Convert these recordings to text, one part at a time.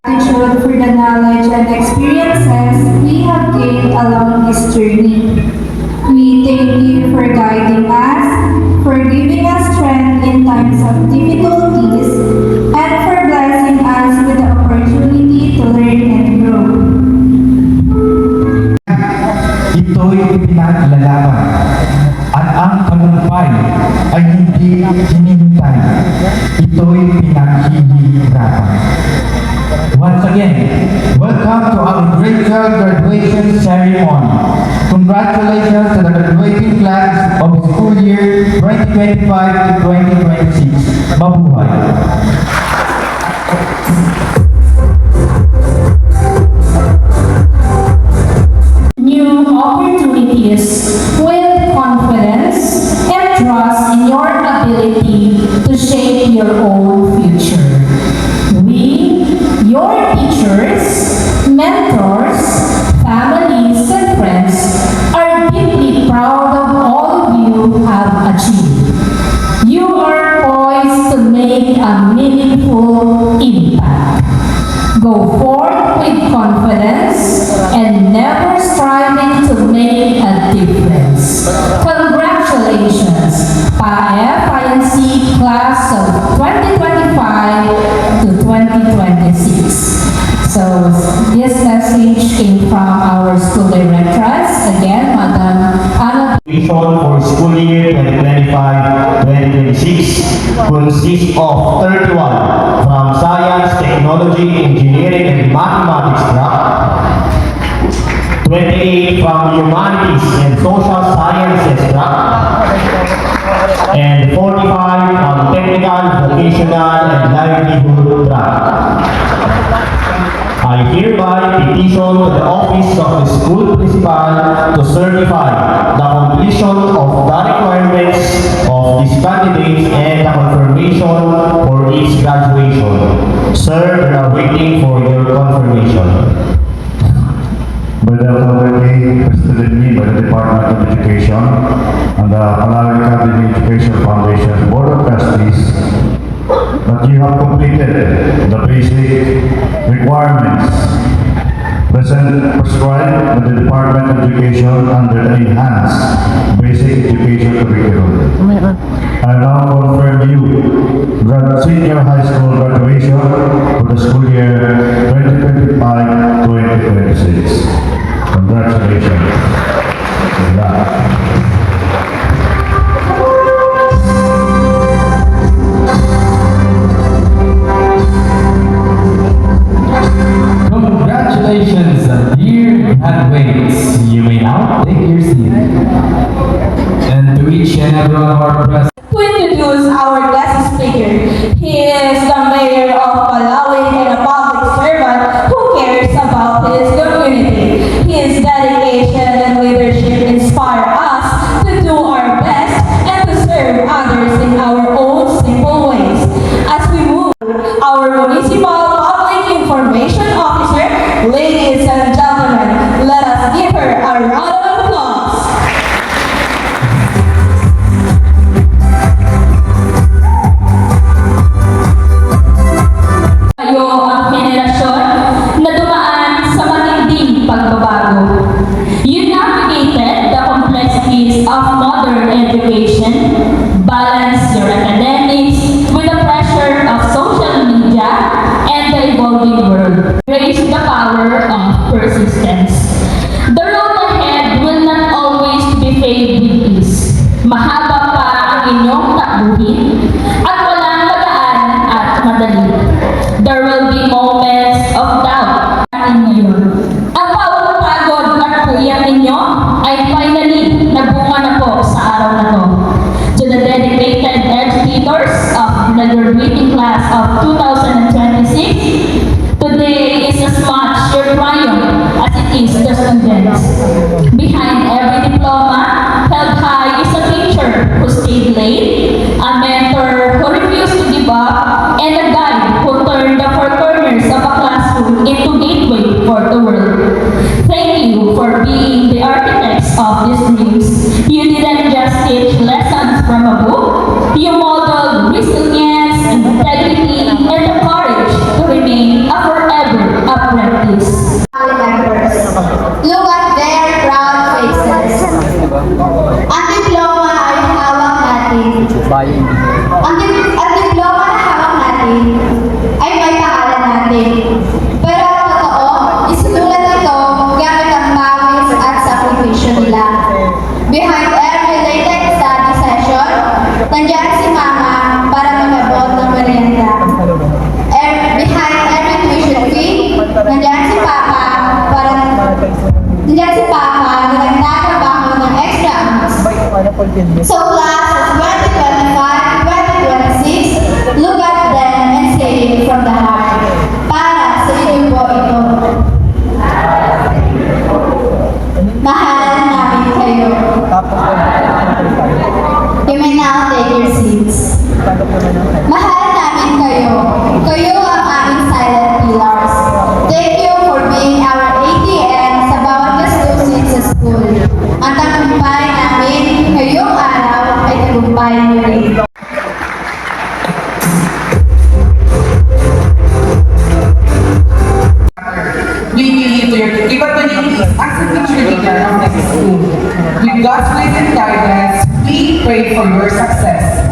Gratitude for the knowledge and experiences we have gained along this journey. We thank you for guiding us, for giving us strength in times of difficulties, and for blessing us with the opportunity to learn and grow. Ito'y pinaglalaban at ang tagumpay ay hindi hinintay. Ito'y pinaghihirapan. Once again, welcome to our gradual graduation ceremony. Congratulations to the graduating class of school year 2025 to 2026. Mabuhay! New opportunities with confidence and trust in your ability to shape your own future. We, your teachers, mentors, families, and friends are deeply proud of all you have achieved. You are poised to make a meaningful impact. Go forth with confidence and never striving to make a difference. Congratulations, PAEF-INC Class of 2025 to 2026. So this message came from our school directress, again, Madam Anna. Vision for school year 2025-2026 consists of 31 from Science, Technology, Engineering, and Mathematics track, 28 from Humanities and Social Sciences track, and 45 from Technical, Vocational, and Livelihood track. I hereby petition to the office of the school principal to certify the completion of the requirements of these candidates and the confirmation for its graduation. Sir, we are waiting for your confirmation. By the authority vested in me by the Department of Education and the Palawan Academy Education Foundation Board of Trustees, that you have completed the basic requirements prescribed by the Department of Education under the Enhanced Basic Education Curriculum. I now confirm you senior high school graduation for the school year 2025-2026. Congratulations. Good luck. Congratulations, dear graduates. You may now take your seat. And to each and every one of our present. To introduce our guest speaker. He is the mayor of Palawan and a public servant who cares about his community. His dedication and leadership inspire us to do our best and to serve others in our own simple ways. As we move, our municipal public information officer, ladies and gentlemen, let us give her a round of applause. Tayo ang henerasyon na dumaan sa matinding pagbabago. You navigated the complexities of modern education, balance your academics with the pressure of social media and the evolving world. Raise the power of persistence. The road ahead will not always be paved with ease. Mahaba pa ang inyong takbuhin at walang magaan at madali. There will be moments of doubt ngayon. Ang bawat pagod at puyat ninyo ay finally nabunga na po sa araw na to. To the dedicated educators of the graduating class of 2026, today is as much Ang diploma na hawak natin ay may pangalan natin. Pero ang totoo, isinulat ito gamit ang pawis at sakripisyo nila. Behind every late study session, nandiyan si Mama para mag-abot ng merienda. Behind every tuition fee, nandiyan si Papa na nagtatrabaho ng extra hours. So class of 2025-2026, look at them and say it from the heart. Para sa inyo po ito. Mahal namin kayo. You may now take your seats. Mahal namin kayo. Kayo ang aming silent pillars. Thank you for being our ATM sa bawat gastusin sa school. Ang tagumpay namin ngayong araw ay tagumpay niyo rin. We believe your capabilities as a teacher leader of this school. With God's grace and guidance, we pray for your success.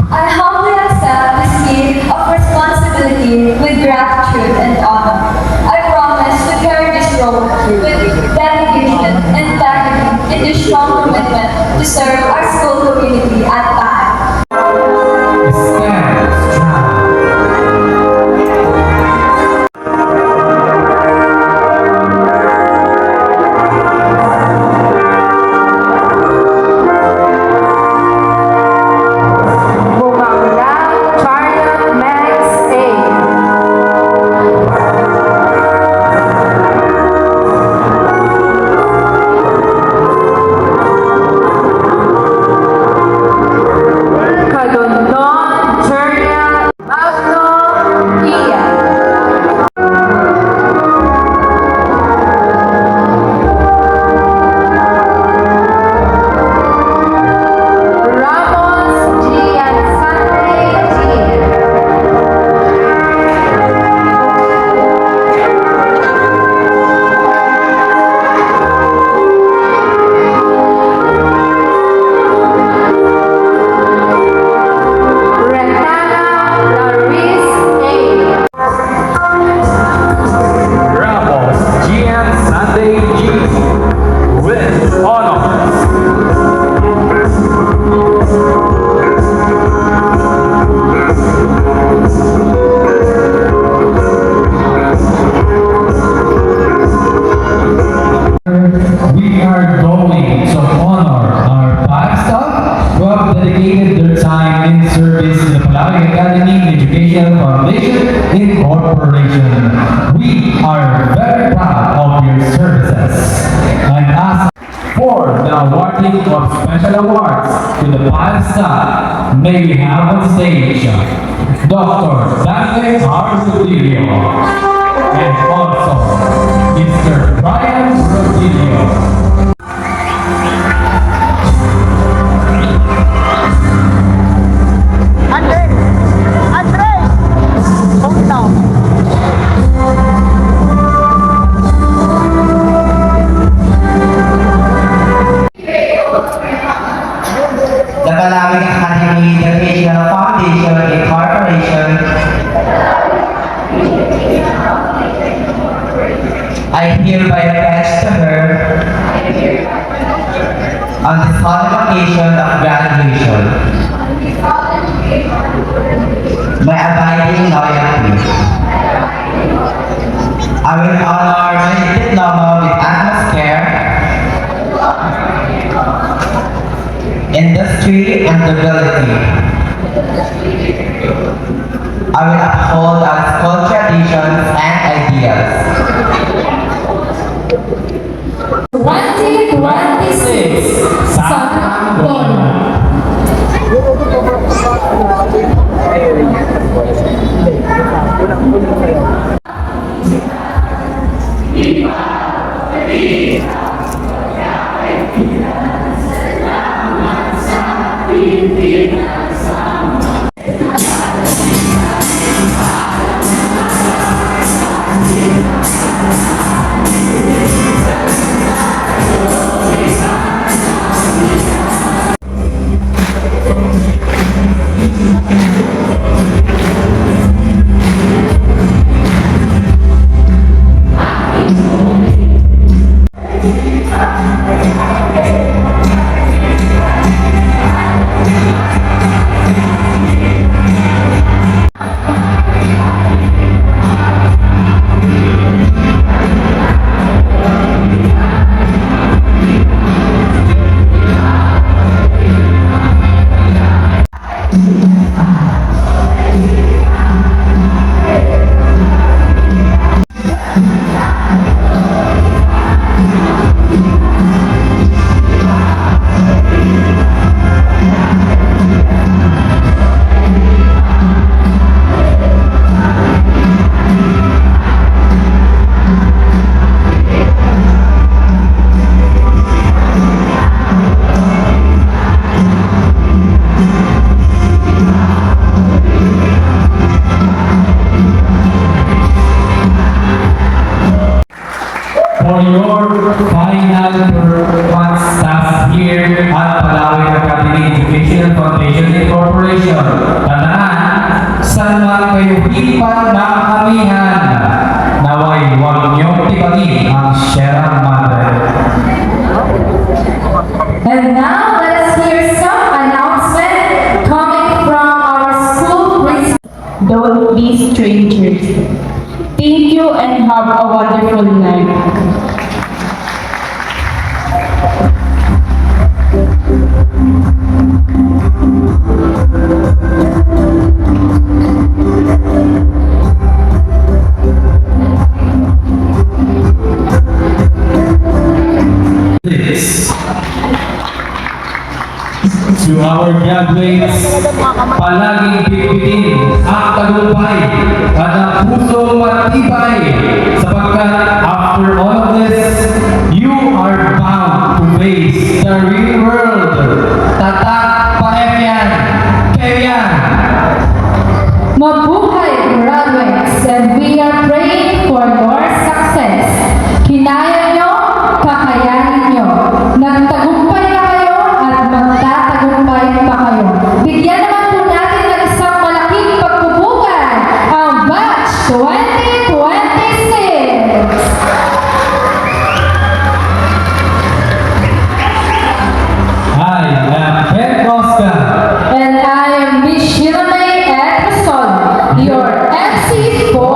I humbly accept this gift of responsibility with gratitude and honor. I promise to carry this role with dedication and integrity in this strong commitment to serve our school community at time. Stand strong. Bumangga, Chariot Max A. Kadondon, Chariot Magno Ia. Ramos Gian Sunday Gian. Renata Laris A. Ramos Gian Sunday G. With honors. We are going to honor our five staff who have dedicated their time in service to the Palawan Academy Education Foundation Incorporation. We are very proud of your services and ask for the awarding of special awards to the five staff. May we have on stage Dr. Dante Arrodillo and also Mr. Brian Rodillo. The Palawan Academy Educational Foundation Incorporation. I hereby pledge to her on the solemn occasion of graduation my abiding loyalty. I will honor my diploma with utmost care, industry, and ability. I will uphold our school traditions and ideas. 2026 Sanggol. your final performance task here at Palawan Academy Educational Foundation Incorporation. Tandaan, saan man kayo hipan ng kamihan, naway huwag niyong tibagin ang Sierra Madre. And now, let us hear some announcement coming from our school principal. Don't be strangers. Thank you and have a wonderful night. This. To our graduates, palaging bitbitin ang tagumpay at ang pusong matibay sapagkat after all of this, you are bound to face the real world. Tatak Paemyan, Kevyan. Mabuhay, graduates, and we are praying for your success. Kinaya nyo, kakayanin nyo. Nagtagumpay na kayo at magtatagumpay pa kayo. Bigyan naman po natin ng isang malaking pagbubukan, ang Batch 2026! I am Ben Rosca. And I am Miss Shirley Edson, your MC for